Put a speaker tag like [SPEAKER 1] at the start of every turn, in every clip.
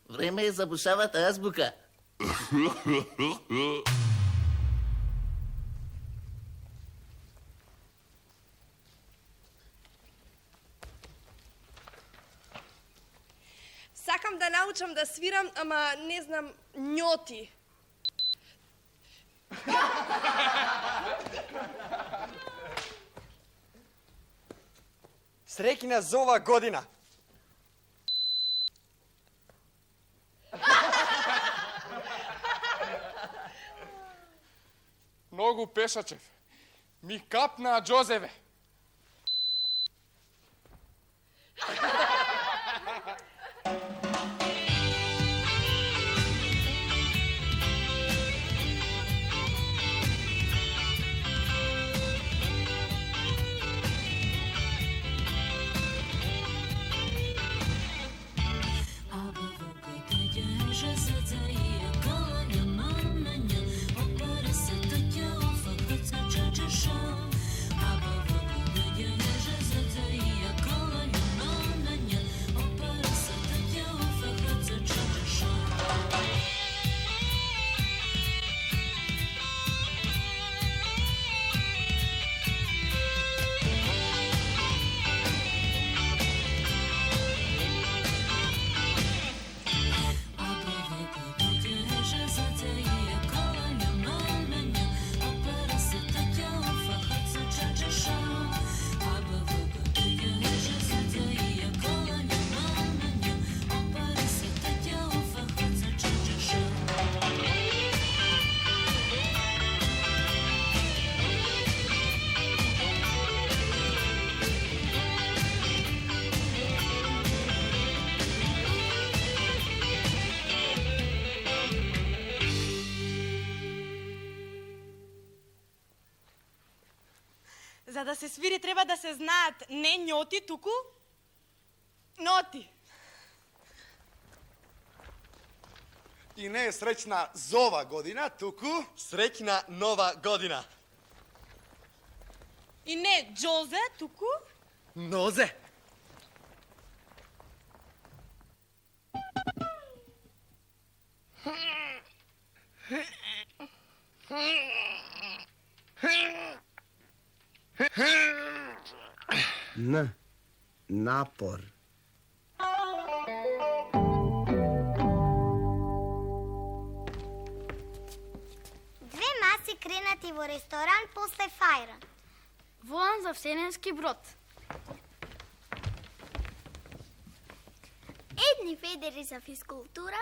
[SPEAKER 1] Vreme je za bušavata azbuka.
[SPEAKER 2] Сакам да научам да свирам, ама не знам њоти.
[SPEAKER 3] Srećna za ova godina.
[SPEAKER 4] Mnogu pešačev. Mi kapna Džozeve.
[SPEAKER 2] За да се свири треба да се знаат не њоти, туку ноти.
[SPEAKER 5] I ne srećna zova godina, tuku.
[SPEAKER 3] Srećna nova godina.
[SPEAKER 2] И не Џозе, туку
[SPEAKER 3] Noze.
[SPEAKER 6] Napor.
[SPEAKER 7] Две маси кренати во ресторан после фајра.
[SPEAKER 8] Волам за Вселенски брод.
[SPEAKER 7] Едни федери за физкултура,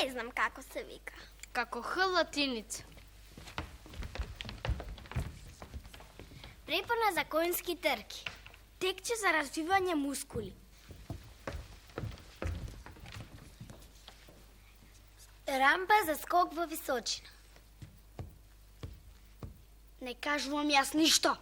[SPEAKER 7] не знам како се вика.
[SPEAKER 8] Како Х латиница.
[SPEAKER 7] Препона за конски трки.
[SPEAKER 8] Текче за развивање мускули.
[SPEAKER 7] Рампа за скок во височина.
[SPEAKER 8] Не кажувам јас ништо.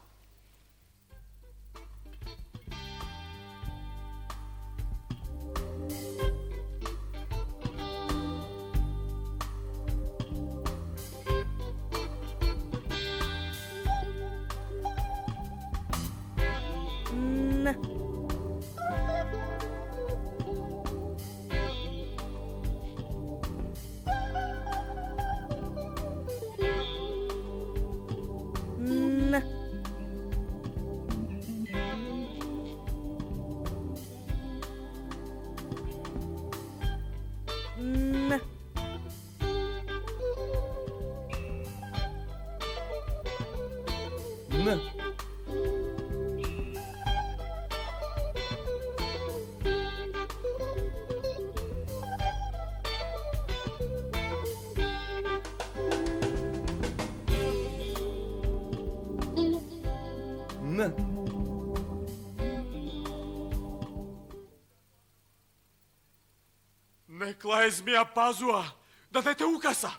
[SPEAKER 4] Nekla je zmija pazua da dete ukasa.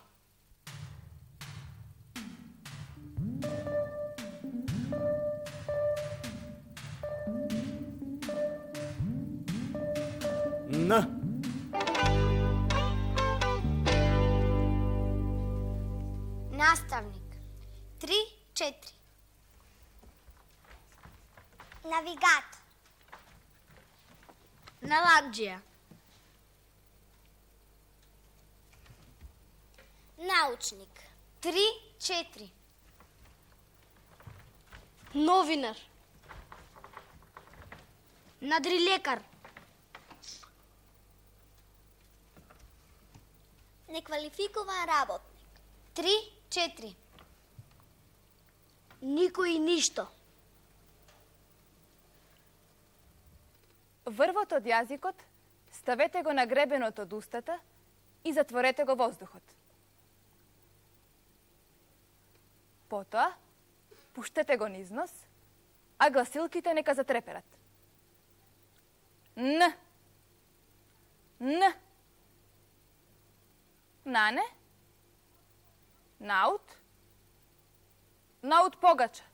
[SPEAKER 7] Наставник. 3-4. Навигатор.
[SPEAKER 8] Наладџија.
[SPEAKER 7] Naučnik.
[SPEAKER 8] 3, 4. Новинар. Надрилекар.
[SPEAKER 7] Неквалификован работник.
[SPEAKER 8] 3, 4. Никој и ништо.
[SPEAKER 6] Врвот од јазикот ставете го на гребенот од устата и затворете го воздухот. Потоа, пуштете го низ нос, а гласилките нека затреперат. Н. Н. Нане. Наут. Наут погача.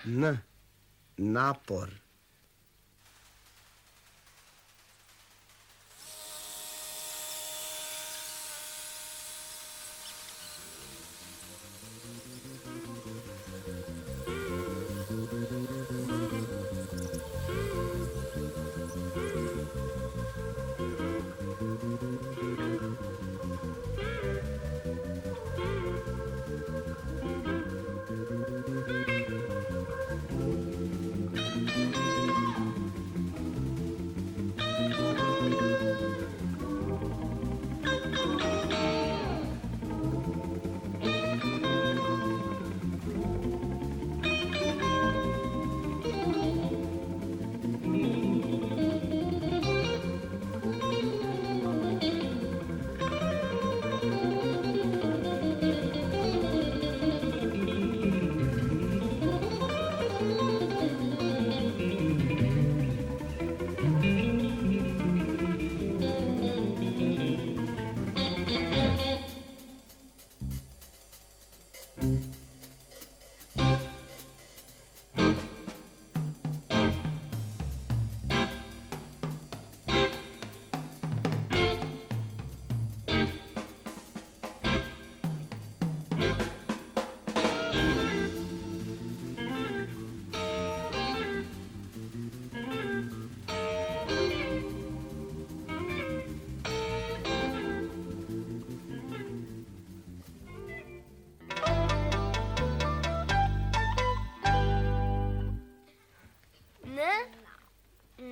[SPEAKER 1] Н. Напор.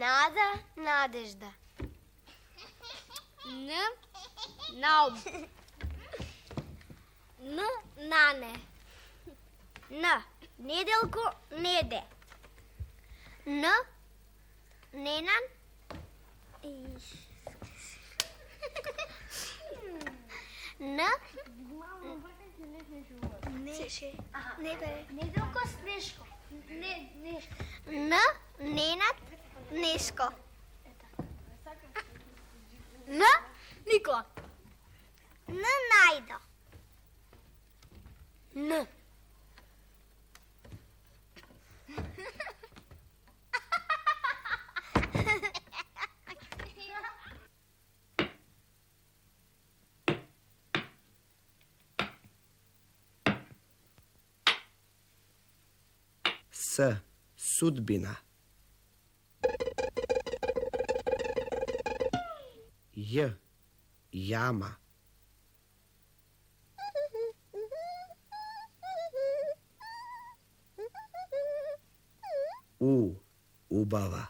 [SPEAKER 7] Nada, nadežda.
[SPEAKER 8] Н. Наум.
[SPEAKER 7] N, nane. N, nedeljko, nede. N, nenan. N,
[SPEAKER 8] Неделко Снешко.
[SPEAKER 7] N, nenad, neško.
[SPEAKER 8] Н. Никола.
[SPEAKER 7] N, najdo.
[SPEAKER 8] Н.
[SPEAKER 1] С. Судбина. J. Jama. U. Ubava.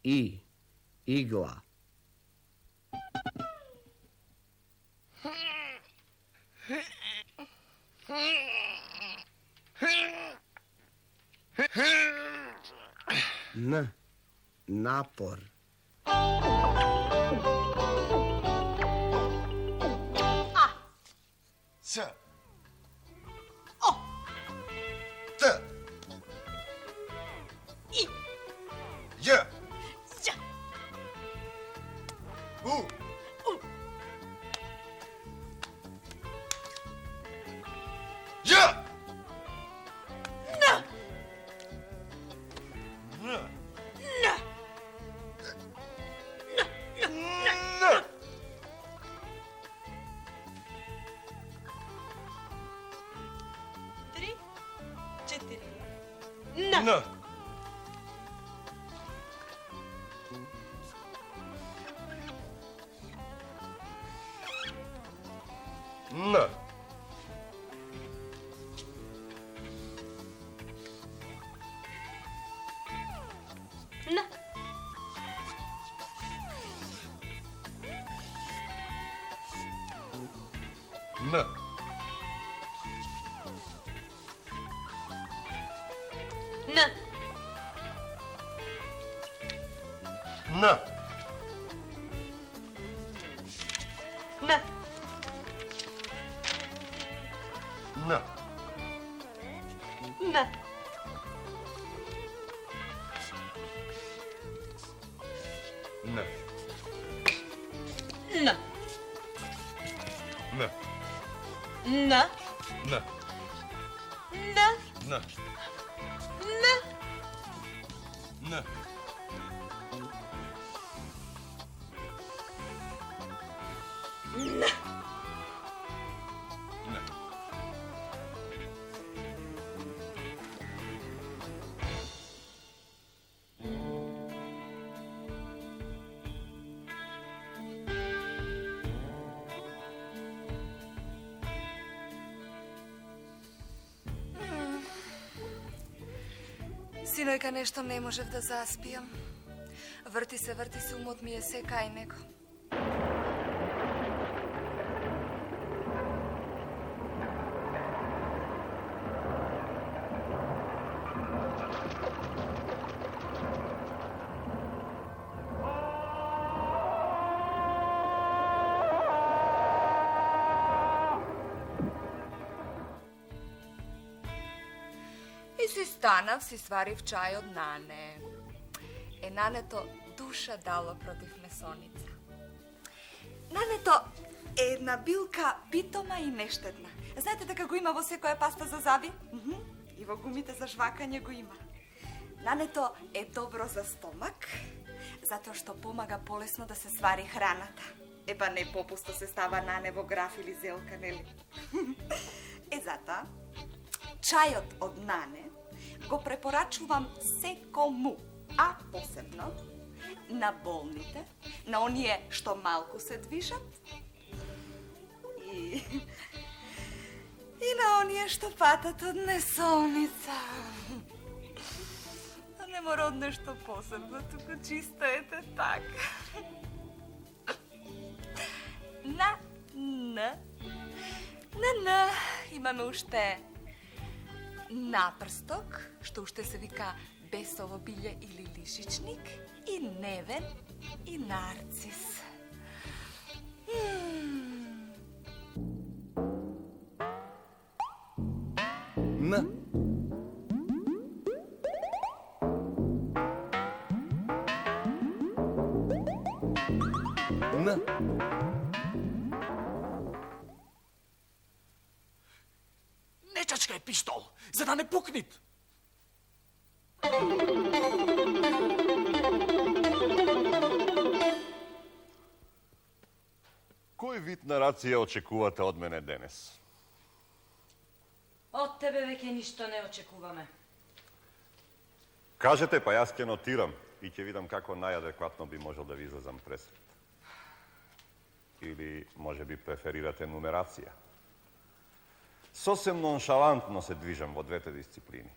[SPEAKER 1] I. Igla. N. Napor.
[SPEAKER 5] S. O. T.
[SPEAKER 2] I.
[SPEAKER 5] J.
[SPEAKER 2] J.
[SPEAKER 5] U. J.
[SPEAKER 2] N.
[SPEAKER 5] N.
[SPEAKER 2] N.
[SPEAKER 5] Н. Н.
[SPEAKER 8] Н.
[SPEAKER 5] Н.
[SPEAKER 2] Н.
[SPEAKER 5] Н.
[SPEAKER 2] Н.
[SPEAKER 5] Н.
[SPEAKER 2] Н.
[SPEAKER 5] Н.
[SPEAKER 2] Н.
[SPEAKER 5] Н.
[SPEAKER 2] Н.
[SPEAKER 5] Н.
[SPEAKER 2] Н.
[SPEAKER 5] Н.
[SPEAKER 2] Н.
[SPEAKER 5] Н. Н.
[SPEAKER 9] Синојка нешто не можев да заспијам. Врти се, умот ми е се кај него. И си станав, си сварив чај од нане. Нането душа дало против месоница. Нането е една билка питома и нештедна. Знаете дека го има во секоја паста за заби? И во гумите за жвакање го има. Нането е добро за стомак, затоа што помага полесно да се свари храната. Епа не попусто се става нане во граф или зелка, нели? Затоа, чајот од нане го препорачувам секому, а посебно на болните, на оние што малку се движат и на оние што патат од несолница. А не мора од нешто посебно, туку чисто ете така. На имаме уште напрсток, што уште се вика бесово билје или лишичник, и невен и нарцис.
[SPEAKER 1] Н. Н.
[SPEAKER 4] Не чачкај пиштол, за да не пукнит.
[SPEAKER 5] Кој вид нарација очекувате од мене денес?
[SPEAKER 10] Од тебе веќе ништо не очекуваме.
[SPEAKER 5] Кажете, па јас ќе нотирам и ќе видам како најадекватно би можел да ви излезам пресред. Или може би преферирате нумерација. Сосем ноншалантно се движам во двете дисциплини.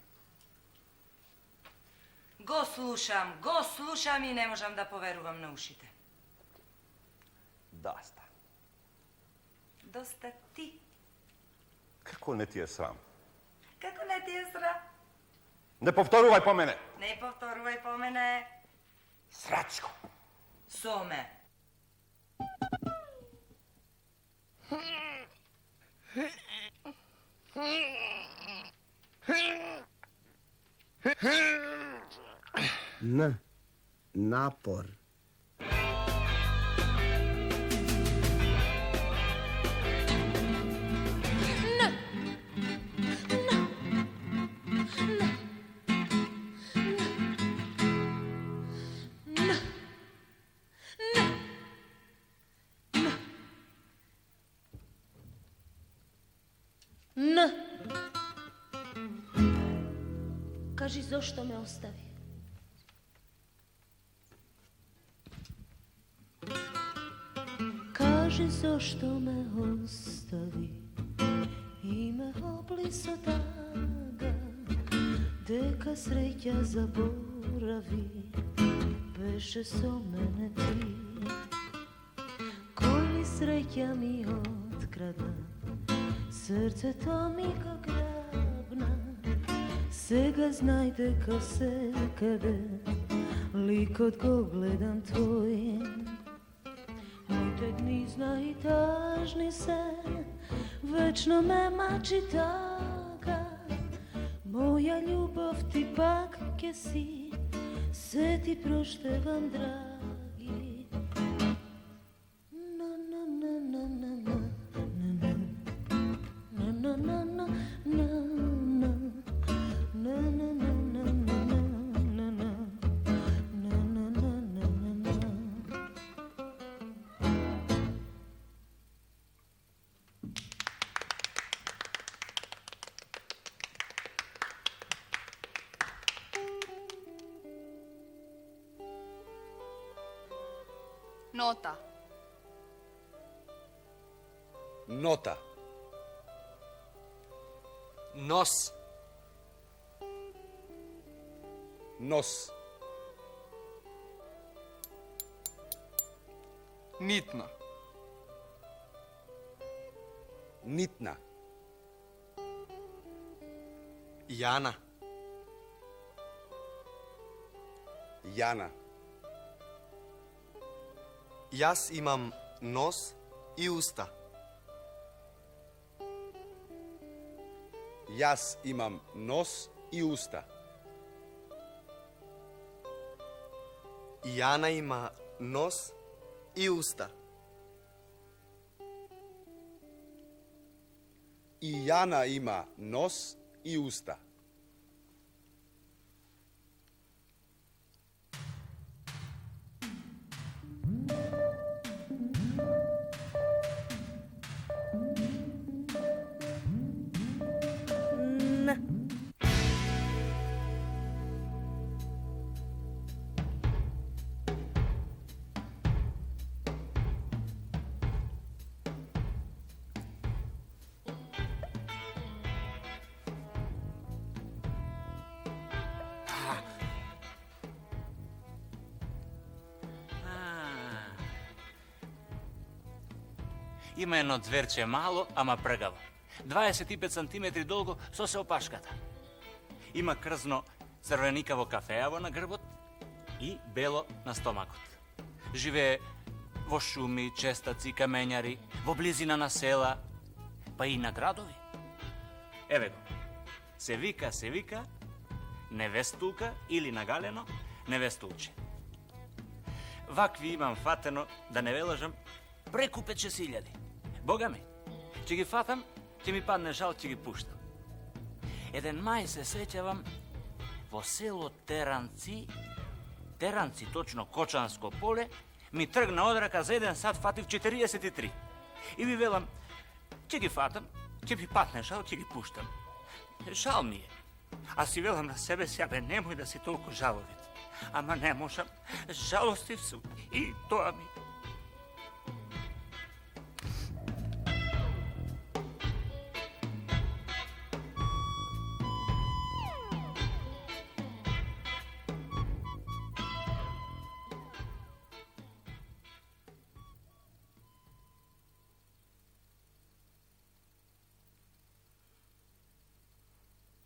[SPEAKER 10] Го слушам и не можам да поверувам на ушите.
[SPEAKER 5] Доста.
[SPEAKER 10] Доста ти.
[SPEAKER 5] Како не ти е срам?
[SPEAKER 10] Како не ти е срам?
[SPEAKER 5] Не повторувај по мене!
[SPEAKER 10] Не повторувај по мене.
[SPEAKER 5] Срачко!
[SPEAKER 10] Соме.
[SPEAKER 1] Н. Напор.
[SPEAKER 8] Кажи, зошто ме остави? Кажи, зошто ме остави и ме облисо тага, дека среќа заборави, беше со мене ти. Кој ли среќа ми открадна, срцето ми го грабна. Сега знај дека секаде ликот го гледам твој. Моите дни знај тажни се, вечно ме мачи тага. Моја љубов ти пак ке си, се ти проштевам, драги. На на на на на на на на на на
[SPEAKER 6] Нота.
[SPEAKER 3] Нота. Нос. Нос.
[SPEAKER 4] Нитна.
[SPEAKER 3] Нитна. Јана. Јана.
[SPEAKER 1] Јас имам нос и уста.
[SPEAKER 3] Јас имам нос и уста.
[SPEAKER 1] Јана има нос и уста.
[SPEAKER 3] И Јана има нос и уста.
[SPEAKER 11] Има едно зверче мало, ама пргаво. 25 сантиметри долго со се опашката. Има крзно црвеникаво кафеаво на грбот и бело на стомакот. Живее во шуми, честаци, камењари, во близина на села, па и на градови. Еве го. Се вика, невестулка или нагалено, невестулче. Вакви имам фатено, да не ве лажам, преку 5-6 илјади. Бога ми, ќе ги фатам, ќе ми падне жал, ќе ги пуштам. Еден мај се сеќавам во село Теранци, точно Кочанско поле, ми тргна од рака за 1 сат, фатив 43. И ви велам, ќе ги фатам, ќе ми падне жал, ќе ги пуштам. Жал ми е. А си велам на себе си, абе, немој да си толку жаловит. Ама не можам, жалостив сум и тоа ми.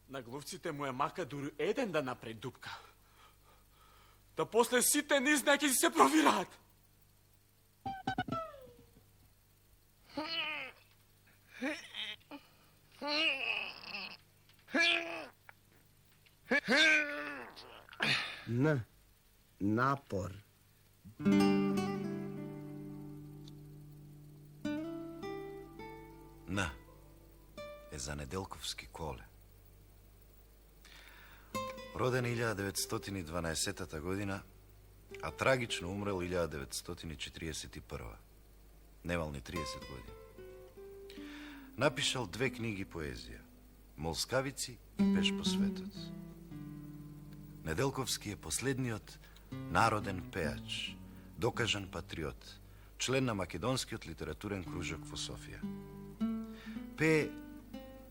[SPEAKER 4] На глувците му е мака дури еден да направи дупка. Да после сите низ неки се провираат.
[SPEAKER 1] Напор.
[SPEAKER 12] Н е за Неделковски Коле. Роден 1912 година, а трагично умрел 1941. Немал ни 30 години. Напишал 2 книги поезија. Молскавици и Пеш по светот. Неделковски е последниот народен пеач, докажан патриот, член на Македонскиот литературен кружок во Софија. Пее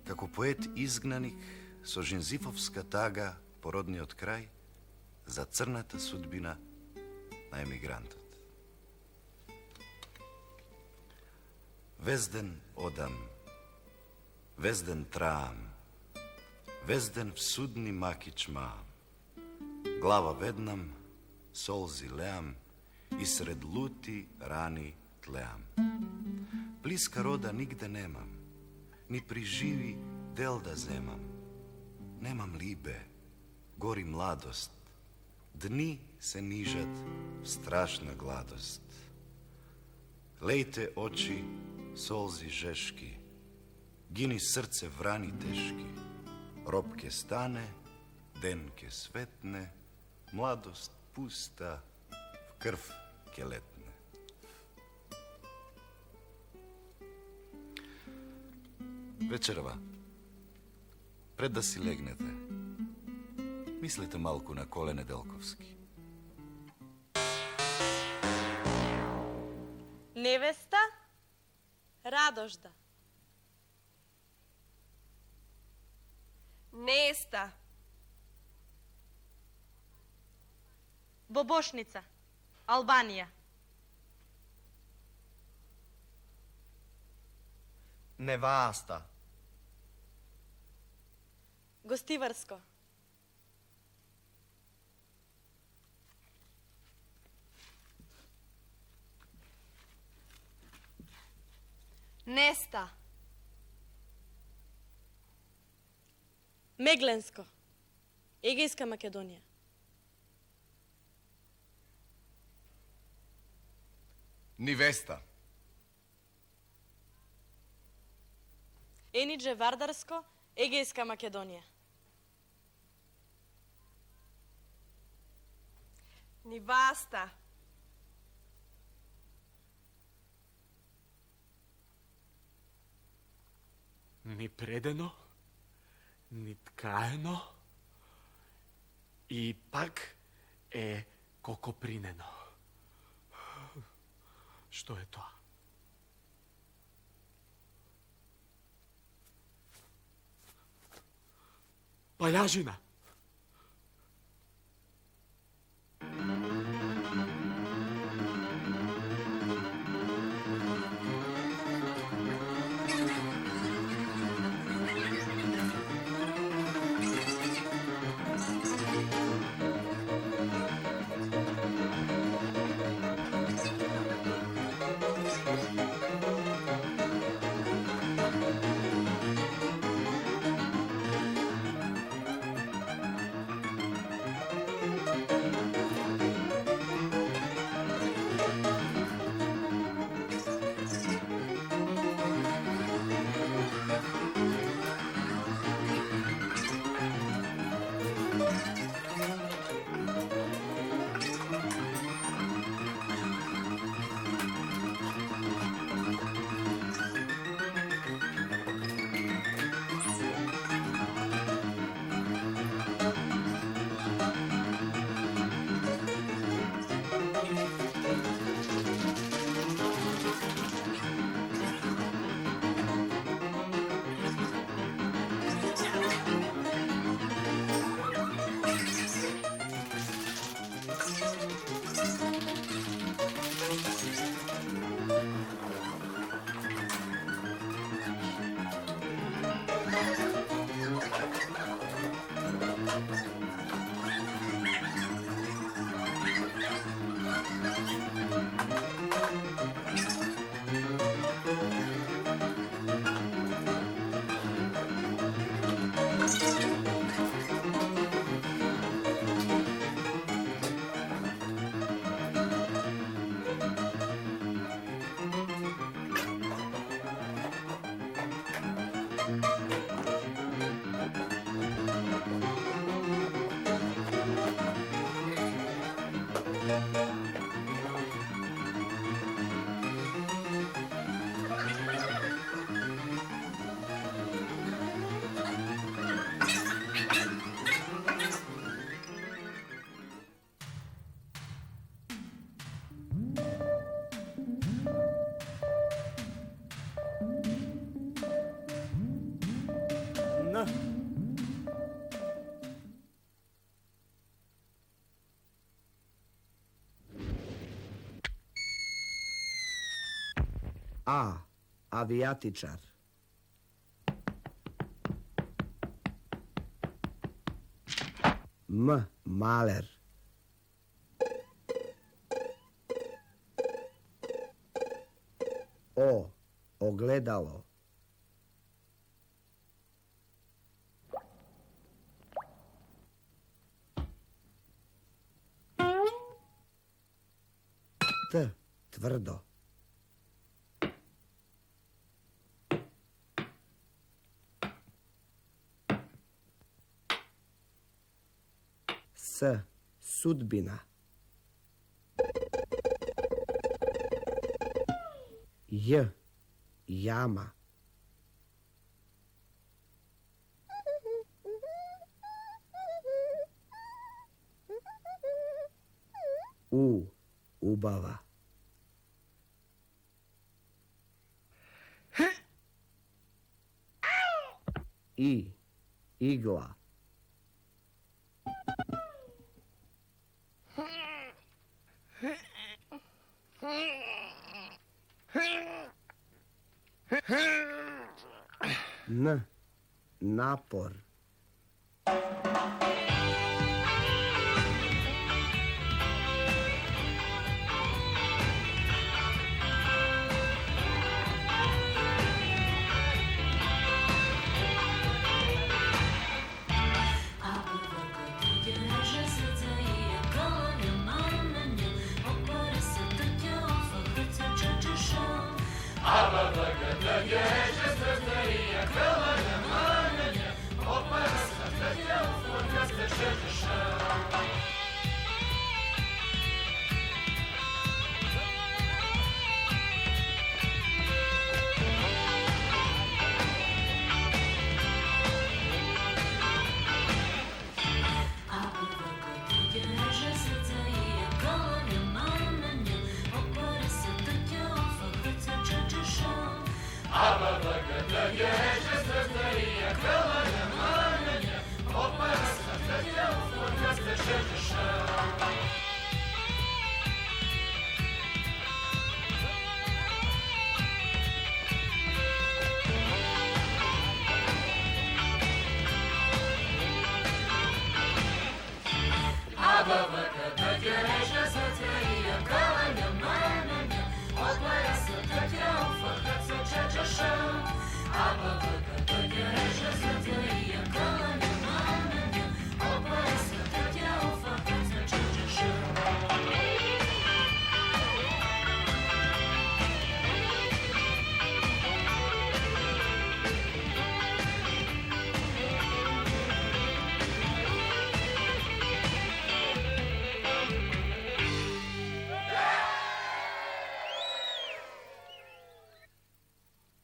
[SPEAKER 12] како поет изгнаник со Жензифовска тага по родниот крај за црната судбина на емигрантот. Везден одам, везден траам, везден в судни маки чмаам, глава веднам, солзи леам и сред лути рани тлеам. Блиска рода нигде немам, ни при живи дел да земам. Немам либе, гори младост, дни се нижат в страшна гладост. Лейте очи, солзи жешки, гини срце врани тешки, роб ке стане, ден ке светне, младост пуста, в крв ке летне. Вечерва, пред да си легнете, мислите малку на Коле Неделковски.
[SPEAKER 2] Невеста Радожда.
[SPEAKER 9] Неста.
[SPEAKER 2] Бобошница, Албанија.
[SPEAKER 1] Неваста.
[SPEAKER 2] Гостиварско.
[SPEAKER 9] Неста.
[SPEAKER 2] Мегленско. Егејска Македонија.
[SPEAKER 3] Нивеста.
[SPEAKER 2] Енидже Вардарско, Егејска Македонија.
[SPEAKER 9] Ниваста.
[SPEAKER 4] Ни предено, ни ткаено и пак е кокопринено. Што е тоа? Палјажина.
[SPEAKER 13] A. Avijatičar. M. Maler. O. Ogledalo. T. Tvrdo. S. Sudbina. J. Jama. U. Ubava. I. Igla. N. Napor.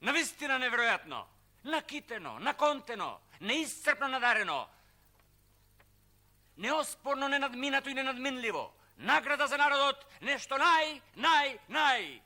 [SPEAKER 11] Навистина невероятно, накитено, наконтено, неисцрпно надарено, неоспорно ненадминато и ненадминливо. Награда за народот, нешто нај.